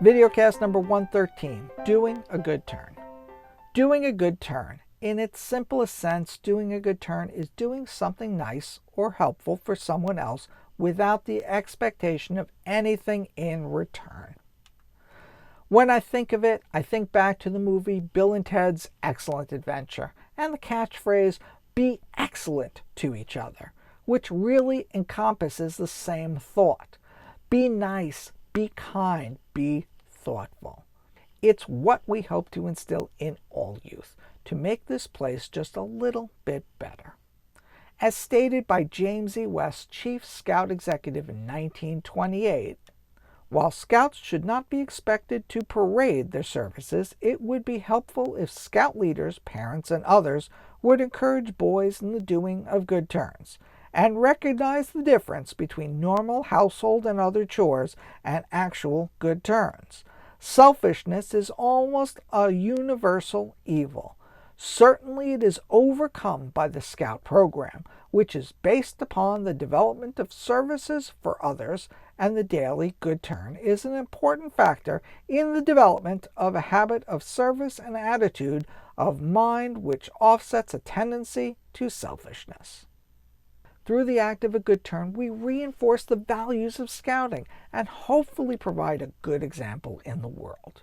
Videocast number 113, Doing a Good Turn. Doing a good turn. In its simplest sense, doing a good turn is doing something nice or helpful for someone else without the expectation of anything in return. When I think of it, I think back to the movie Bill and Ted's Excellent Adventure and the catchphrase, be excellent to each other, which really encompasses the same thought. Be nice, be kind, be thoughtful. It's what we hope to instill in all youth to make this place just a little bit better. As stated by James E. West, Chief Scout Executive in 1928, while Scouts should not be expected to parade their services, it would be helpful if Scout leaders, parents, and others would encourage boys in the doing of good turns and recognize the difference between normal household and other chores and actual good turns. Selfishness is almost a universal evil. Certainly it is overcome by the Scout program, which is based upon the development of services for others, and the daily good turn is an important factor in the development of a habit of service and attitude of mind which offsets a tendency to selfishness. Through the act of a good turn, we reinforce the values of Scouting and hopefully provide a good example in the world.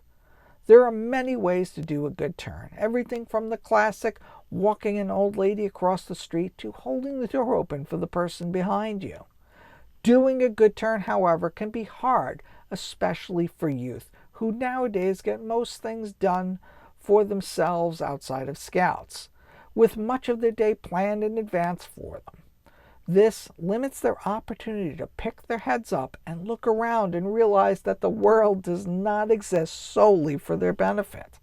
There are many ways to do a good turn, everything from the classic walking an old lady across the street to holding the door open for the person behind you. Doing a good turn, however, can be hard, especially for youth, who nowadays get most things done for themselves outside of Scouts, with much of their day planned in advance for them. This limits their opportunity to pick their heads up and look around and realize that the world does not exist solely for their benefit.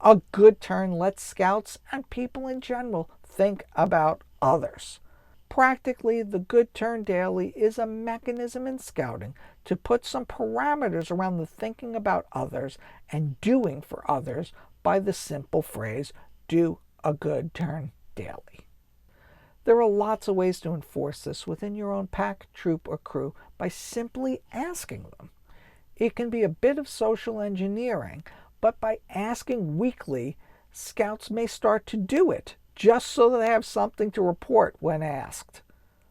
A good turn lets Scouts and people in general think about others. Practically, the Good Turn Daily is a mechanism in Scouting to put some parameters around the thinking about others and doing for others by the simple phrase, do a good turn daily. There are lots of ways to enforce this within your own pack, troop, or crew by simply asking them. It can be a bit of social engineering, but by asking weekly, Scouts may start to do it, just so that they have something to report when asked.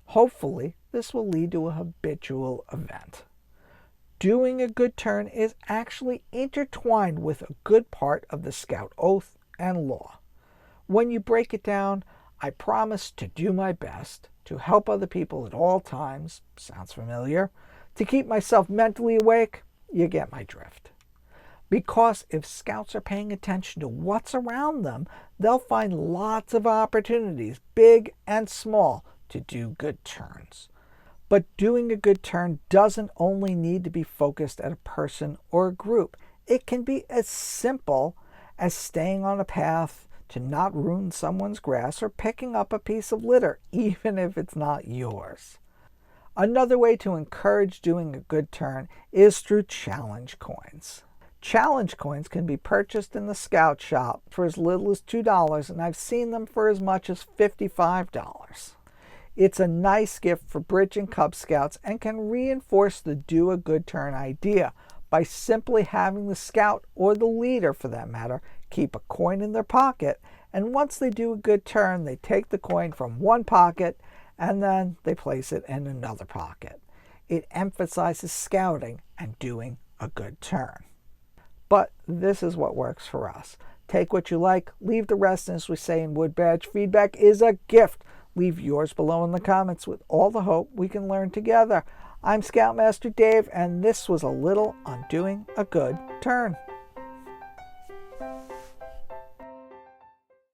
Hopefully, this will lead to a habitual event. Doing a good turn is actually intertwined with a good part of the Scout oath and law. When you break it down, I promise to do my best, to help other people at all times, sounds familiar, to keep myself mentally awake, you get my drift. Because if Scouts are paying attention to what's around them, they'll find lots of opportunities, big and small, to do good turns. But doing a good turn doesn't only need to be focused at a person or a group. It can be as simple as staying on a path to not ruin someone's grass or picking up a piece of litter, even if it's not yours. Another way to encourage doing a good turn is through challenge coins. Challenge coins can be purchased in the Scout shop for as little as $2, and I've seen them for as much as $55. It's a nice gift for Bridge and Cub Scouts and can reinforce the do a good turn idea by simply having the Scout, or the leader for that matter, keep a coin in their pocket, and once they do a good turn, they take the coin from one pocket and then they place it in another pocket. It emphasizes Scouting and doing a good turn. But this is what works for us. Take what you like, leave the rest, and as we say in Wood Badge, feedback is a gift. Leave yours below in the comments with all the hope we can learn together. I'm Scoutmaster Dave, and this was a little on doing a good turn.